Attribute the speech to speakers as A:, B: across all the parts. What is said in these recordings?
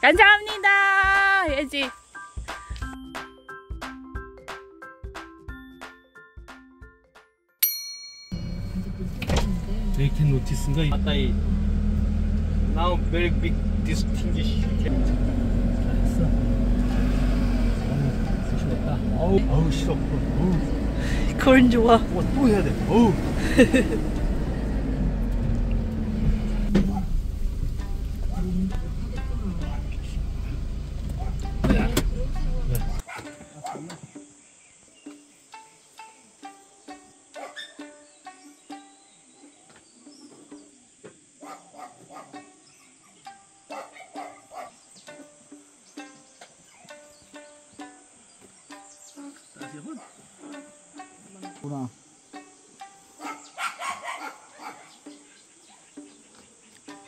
A: 감사합니다. 해야지.
B: They can notice nga patay. Now very big distinguish. 잘했어. 쑤시겠다. 어우 싫어.
A: corn 좋아.
B: 또 해야 돼. 어우.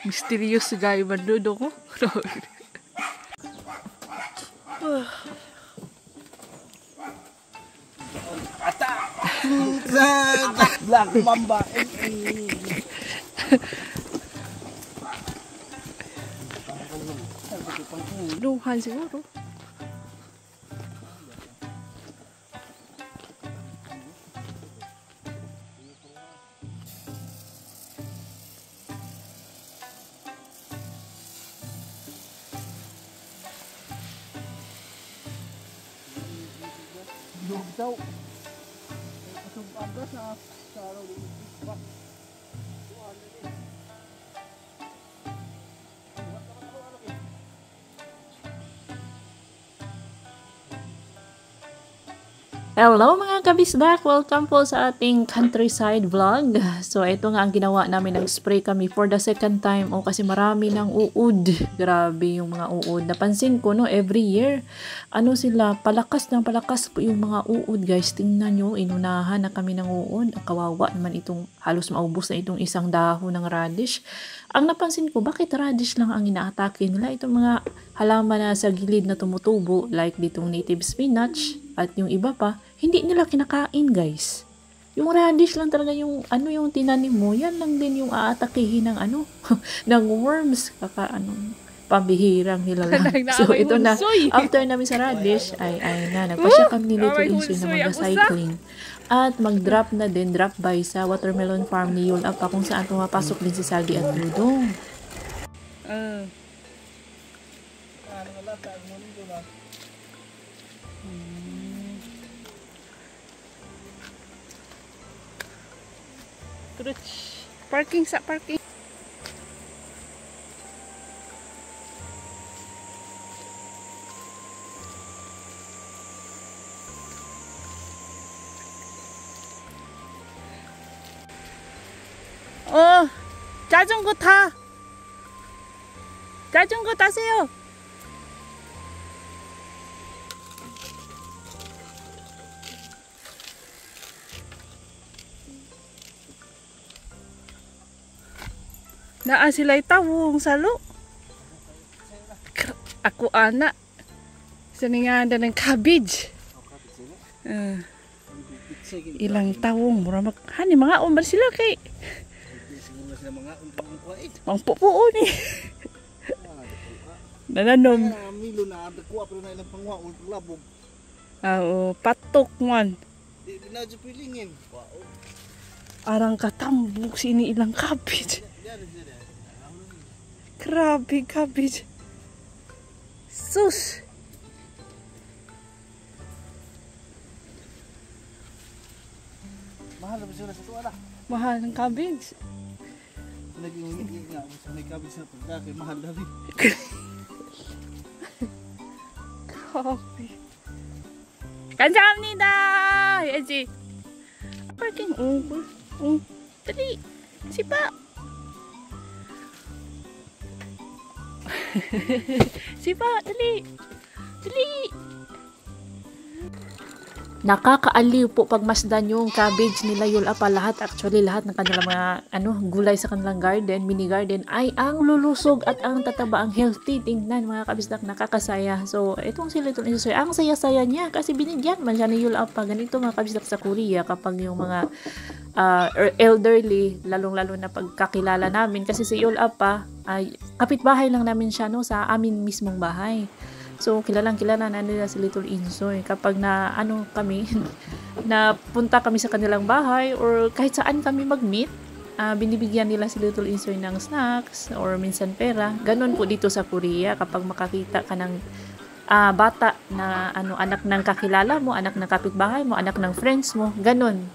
A: Misterius guy bandod ako.
B: Black Mamba.
A: Luhan siguro.
B: Daw. Ito ang sa araw ng isbat.
C: Hello mga kabisdak! Welcome po sa ating countryside vlog. So ito nga ang ginawa namin, nag-spray kami for the second time. Kasi marami ng uod. Grabe yung mga uod. Napansin ko no, every year, sila, palakas ng palakas po yung mga uod guys. Tingnan nyo, inunahan na kami ng uod. Kawawa naman itong, halos maubos na itong isang dahon ng radish. Ang napansin ko, bakit radish lang ang inaatake nila? Itong mga halaman na sa gilid na tumutubo, like ditong native spinach, at yung iba pa, hindi nila kinakain guys. Yung radish lang talaga yung yung tinanim mo, yan lang din yung aatakihin ng ng worms. Pabihirang nila lang. So ito na, after namin sa radish, ay nagpasya kami ni Little Insoy na mag-cycling. At mag-drop na din, drop by sa watermelon farm ni Yul Apa, kung saan pumapasok din si Sagi at Dudong.
A: Parking sa parking. 자전거 타. 자전거 타세요. Naa sila'y tawong salo. Ako anak. Saninganda ng cabbage. Ilang tawong. Hani mga umbar sila kay. Ang pupuo ni. Nananom. Patok man. Arang katambok sini ilang cabbage. Grabe cabbage. Sus.
B: Mahal ba sila sa tuwa na?
A: Mahal ng cabbage.
B: Naging nga sa may cabbage na pagka kay mahal na rin.
A: Grabe. 감사합니다. 해야지. Parking over. Dali. Sipa. Sipa, dali. Dali.
C: Nakakaaliw po pagmasdan yung cabbage nila Yul Apa. Lahat, actually lahat ng kanilang mga gulay sa kanilang garden, mini garden ay ang lulusog at ang tataba, ang healthy. Tingnan mga kabisdak, nakakasaya. So itong si Little Insoy, ang saya-saya niya kasi binigyan man siya ni Yul Apa. Ganito mga kabisdak sa Korea kapag yung mga elderly, lalong-lalo na pagkakilala namin kasi si Yul Apa ay kapitbahay lang namin siya no, sa amin mismong bahay. So, kilalang-kilala na nila si Little Insoy. Kapag na, kami, napunta kami sa kanilang bahay or kahit saan kami mag-meet, binibigyan nila si Little Insoy ng snacks or minsan pera. Ganon po dito sa Korea kapag makakita ka ng bata na anak ng kakilala mo, anak ng kapitbahay mo, anak ng friends mo, ganon.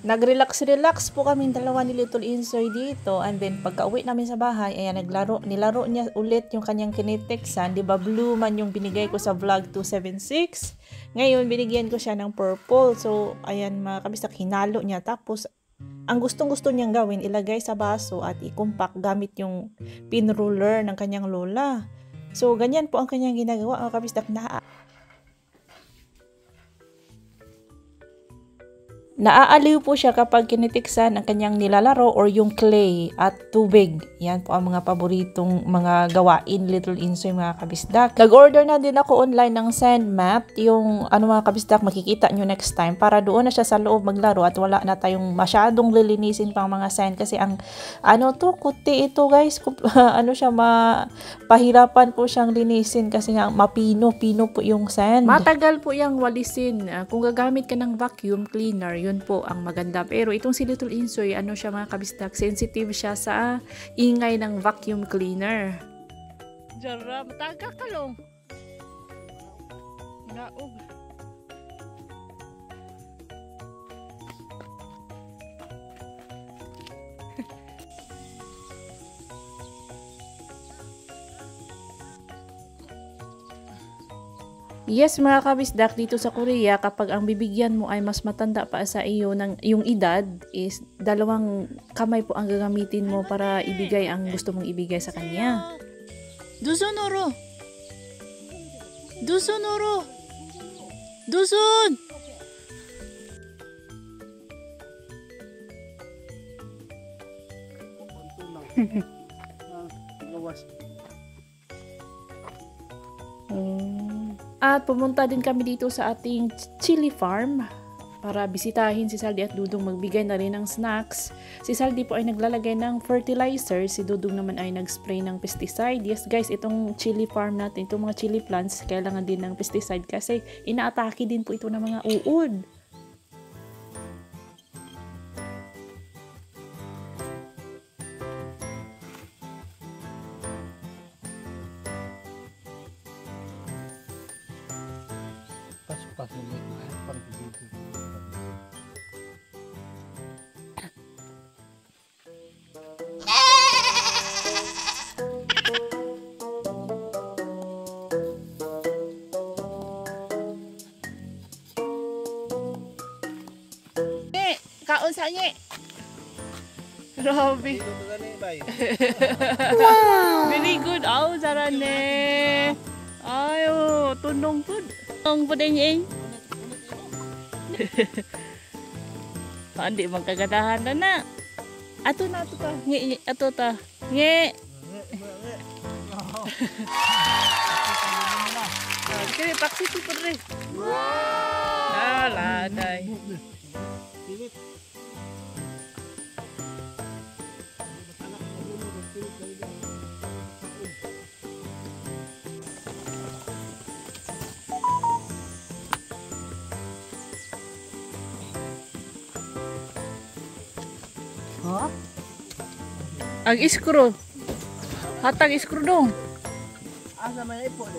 C: Nag-relax po kaming dalawa ni Little Insoy dito, and then pagka-uwi namin sa bahay, ayan, nilaro niya ulit yung kanyang kinitexan. Di ba blue man yung binigay ko sa vlog 276. Ngayon binigyan ko siya ng purple. So ayan mga kabistak, hinalo niya. Tapos ang gustong-gusto niyang gawin, ilagay sa baso at i-compact gamit yung pin ruler ng kanyang lola. So ganyan po ang kanyang ginagawa mga kabistak. Naaaliw po siya kapag kinitiksan ang kanyang nilalaro or yung clay at tubig. Yan po ang mga paboritong mga gawain Little Insoy mga kabisdak. Nag-order na din ako online ng sand mat. Yung mga kabisdak, makikita nyo next time. Para doon na siya sa loob maglaro at wala na tayong masyadong lilinisin pang mga sand. Kasi ang kuti ito guys. Siya pahirapan po siyang linisin kasi nga mapino po yung sand. Matagal po yung walisin. Kung gagamit ka ng vacuum cleaner, yun po ang maganda. Pero itong si Little Insoy, siya mga kabisdak, sensitive siya sa ingay ng vacuum cleaner.
A: Jara, mataga ka long. Naog.
C: Yes mga kabisdak, dito sa Korea kapag ang bibigyan mo ay mas matanda pa sa iyo ng iyong edad, is 2 kamay po ang gagamitin mo para ibigay ang gusto mong ibigay sa kanya.
A: Dusunoro! Dusunoro! Dusun!
C: At pumunta din kami dito sa ating chili farm para bisitahin si Saldi at Dudong, magbigay na rin ng snacks. Si Saldi po ay naglalagay ng fertilizer, si Dudong naman ay nag-spray ng pesticide. Yes guys, itong chili farm natin, itong mga chili plants, kailangan din ng pesticide kasi inaatake din po ito ng mga uod.
A: Kaon sa ngi. Grabe.
C: Wow!
A: Very good. Aw, sarane. Ayo, tunong pud. Tunong pud niya. Andi magkagadahan na. Ato na ta. Ngi ato ta. Ngi. Kaya paksito pud re. Wow! Laday.
C: Huh?
A: Ang iskro. Hatag iskro dong.
B: Asa may ipo de.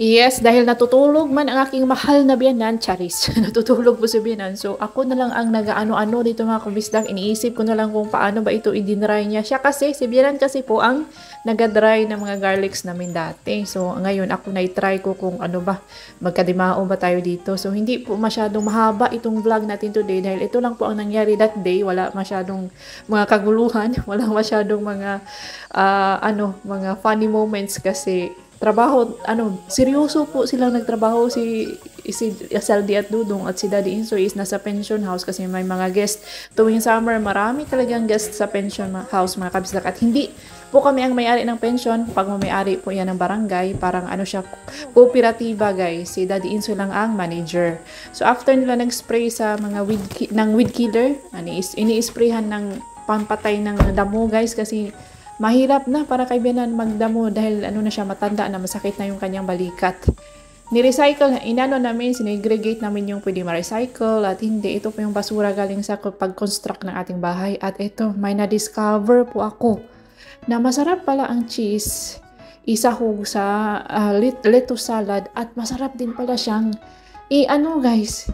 C: Yes, dahil natutulog man ang aking mahal na biyanan, charis, natutulog po si biyanan. So, ako na lang ang nag-ano-ano dito mga kabisdak. Iniisip ko na lang kung paano ba ito i-dry niya. Siya kasi, si biyanan kasi po ang nag-dry ng mga garlics namin dati. So, ngayon ako na-try ko kung ano ba, magkadimao ba tayo dito. So, hindi po masyadong mahaba itong vlog natin today dahil ito lang po ang nangyari that day. Wala masyadong mga kaguluhan, wala masyadong mga, mga funny moments kasi trabaho, seryoso po silang nagtrabaho si Saldi at Dudong at si Daddy Insoy is nasa pension house kasi may mga guest. Tuwing summer, marami talagang guest sa pension house mga kabisdak at hindi po kami ang may-ari ng pension. Pag may-ari po yan ng barangay, parang siya, kooperatiba guys. Si Daddy Insoy lang ang manager. So after nila nag-spray sa mga weed killer, ini-sprayhan ng pampatay ng damo guys kasi mahirap na para kay biyanan magdamo dahil na siya, matanda na, masakit na yung kanyang balikat. Ni-recycle, namin, sinegregate namin yung pwede ma-recycle at hindi. Ito po yung basura galing sa pag-construct ng ating bahay. At ito, may na-discover po ako na masarap pala ang cheese isahog sa lettuce salad at masarap din pala siyang guys,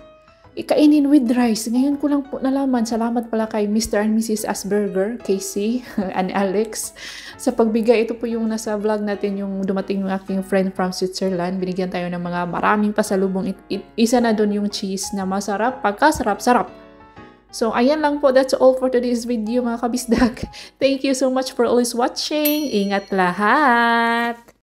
C: ikainin with rice. Ngayon ko lang po nalaman. Salamat pala kay Mr. and Mrs. Asperger, Casey, and Alex. Sa pagbigay, ito po yung nasa vlog natin, yung dumating yung aking friend from Switzerland. Binigyan tayo ng mga maraming pasalubong. Isa na doon yung cheese na masarap. Pagkasarap-sarap. So, ayan lang po. That's all for today's video mga kabisdak. Thank you so much for always watching. Ingat lahat!